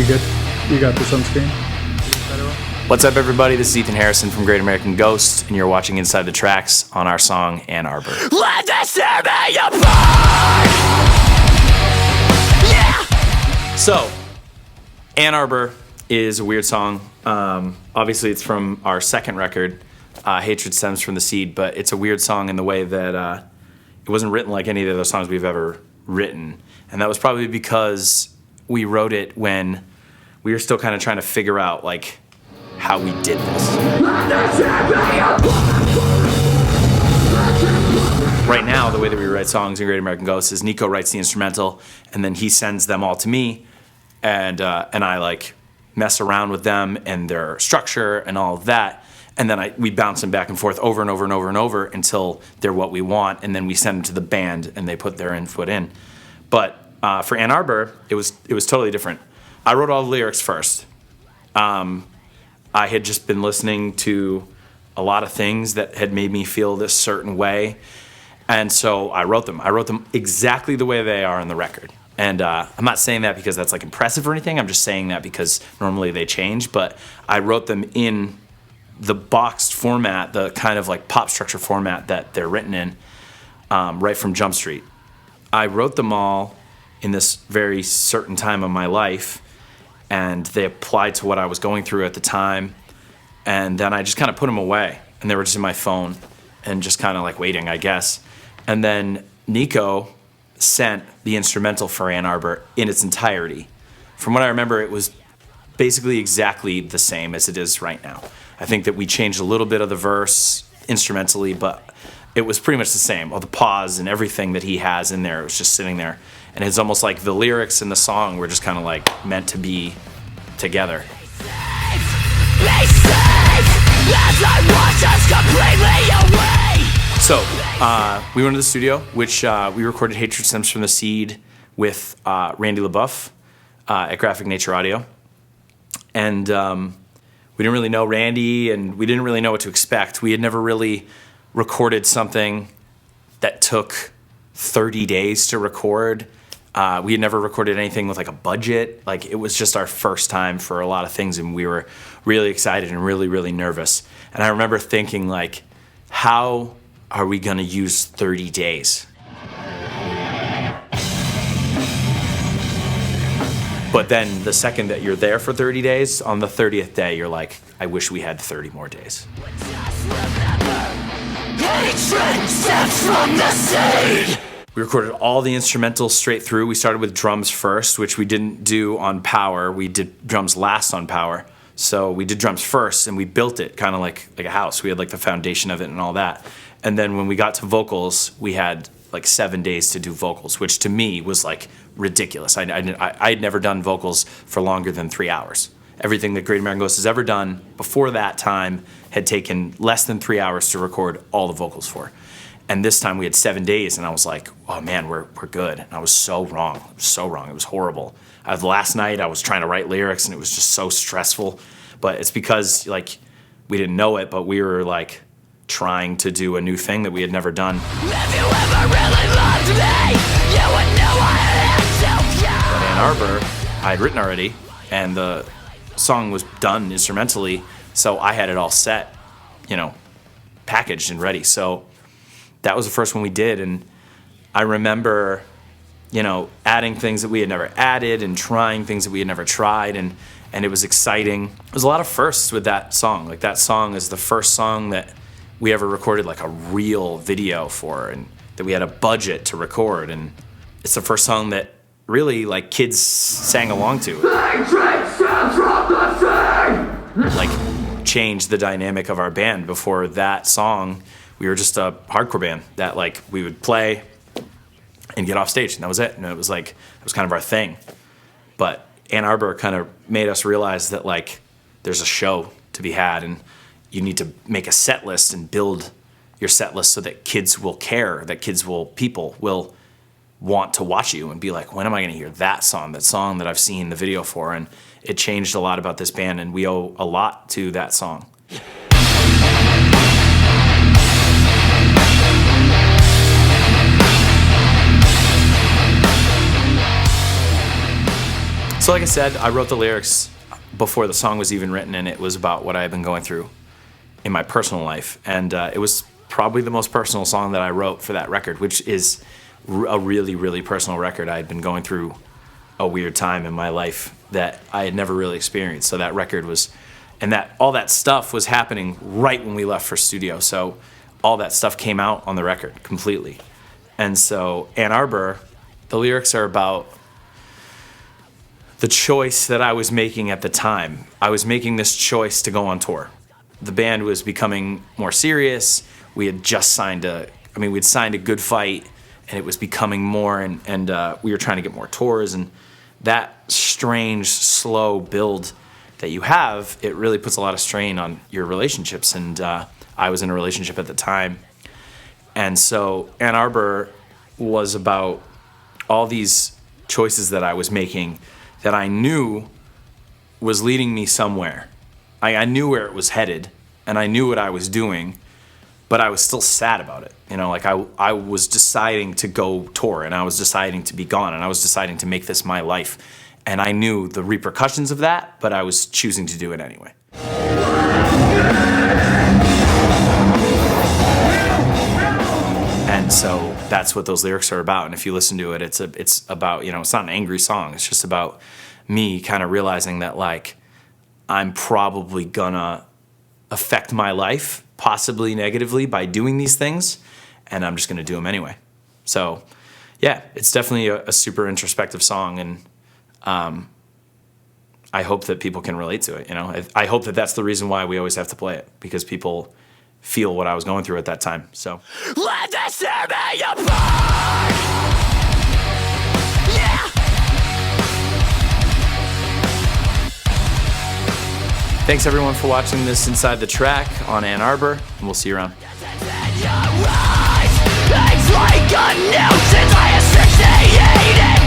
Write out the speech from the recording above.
You good? You got this on screen? What's up, everybody? This is Ethan Harrison from Great American Ghost, and you're watching Inside the Tracks on our song Ann Arbor. Let this tear me apart! Yeah! So, Ann Arbor is a weird song. Obviously, it's from our second record, Hatred Stems from the Seed, but it's a weird song in the way that it wasn't written like any of the other songs we've ever written. And that was probably because we wrote it when we were still kind of trying to figure out, like, how we did this. Right now, the way that we write songs in Great American Ghost is Nico writes the instrumental, and then he sends them all to me, and I, like, mess around with them and their structure and all of that, and then we bounce them back and forth over and over and over and over until they're what we want, and then we send them to the band, and they put their input in. But for Ann Arbor, it was totally different. I wrote all the lyrics first. I had just been listening to a lot of things that had made me feel this certain way, and so I wrote them. I wrote them exactly the way they are on the record. And I'm not saying that because that's, like, impressive or anything. I'm just saying that because normally they change, but I wrote them in the boxed format, the kind of, like, pop structure format that they're written in, right from Jump Street. I wrote them all in this very certain time of my life, and they applied to what I was going through at the time, and then I just kind of put them away, and they were just in my phone and just kind of, like, waiting, I guess. And then Nico sent the instrumental for Ann Arbor in its entirety. From what I remember, it was basically exactly the same as it is right now. I think that we changed a little bit of the verse instrumentally, but it was pretty much the same. All the pause and everything that he has in there, it was just sitting there. And it's almost like the lyrics and the song were just kind of, like, meant to be together. So we went to the studio, which we recorded Hatred Stems from the Seed with Randy LaBeouf at Graphic Nature Audio. And we didn't really know Randy, and we didn't really know what to expect. We had never really recorded something that took 30 days to record. We had never recorded anything with, like, a budget. Like, it was just our first time for a lot of things, and we were really excited and really, really nervous. And I remember thinking, like, how are we gonna use 30 days? But then the second that you're there for 30 days, on the 30th day, you're like, I wish we had 30 more days. Hatred stems from the seed. We recorded all the instrumentals straight through. We started with drums first, which we didn't do on Power. We did drums last on Power. So we did drums first, and we built it kind of like a house. We had, like, the foundation of it and all that. And then when we got to vocals, we had, like, 7 days to do vocals, which to me was, like, ridiculous. I'd never done vocals for longer than 3 hours. Everything that Great American Ghost has ever done before that time had taken less than 3 hours to record all the vocals for. And this time we had 7 days, and I was like, oh, man, we're good. And I was so wrong. I was so wrong. It was horrible. Last night I was trying to write lyrics, and it was just so stressful. But it's because, like, we didn't know it, but we were, like, trying to do a new thing that we had never done. If you ever really loved me, you would know I am so young. But Ann Arbor, I had written already, and the song was done instrumentally, so I had it all set, you know, packaged and ready. So that was the first one we did, and I remember, you know, adding things that we had never added and trying things that we had never tried, and it was exciting. There was a lot of firsts with that song. Like, that song is the first song that we ever recorded, like, a real video for, and that we had a budget to record, and it's the first song that really, like, kids sang along to. Like, changed the dynamic of our band. Before that song, we were just a hardcore band that, like, we would play and get off stage, and that was it. And it was, like, it was kind of our thing. But Ann Arbor kind of made us realize that, like, there's a show to be had, and you need to make a set list and build your set list so that kids will care, that people will want to watch you and be like, when am I going to hear that song that I've seen the video for? And it changed a lot about this band, and we owe a lot to that song. So like I said, I wrote the lyrics before the song was even written, and it was about what I had been going through in my personal life. And it was probably the most personal song that I wrote for that record, which is a really, really personal record. I had been going through a weird time in my life that I had never really experienced. So that record was, and that all that stuff was happening right when we left for studio. So all that stuff came out on the record completely. And so Ann Arbor, the lyrics are about the choice that I was making at the time. I was making this choice to go on tour. The band was becoming more serious. We had just we'd signed a Good Fight, and it was becoming more, and we were trying to get more tours, and that strange, slow build that you have, it really puts a lot of strain on your relationships, and I was in a relationship at the time. And so Ann Arbor was about all these choices that I was making that I knew was leading me somewhere. I knew where it was headed, and I knew what I was doing, but I was still sad about it. You know, like I was deciding to go tour, and I was deciding to be gone, and I was deciding to make this my life. And I knew the repercussions of that, but I was choosing to do it anyway. And so that's what those lyrics are about. And if you listen to it, it's about, you know, it's not an angry song. It's just about me kind of realizing that, like, I'm probably gonna affect my life, possibly negatively, by doing these things, and I'm just gonna do them anyway. So yeah, it's definitely a super introspective song, and I hope that people can relate to it. You know, I hope that that's the reason why we always have to play it, because people feel what I was going through at that time. So let this tear me apart. Yeah. Thanks everyone for watching this Inside the Track on Ann Arbor, and we'll see you around. It's like a nuisance. I asphyxiated.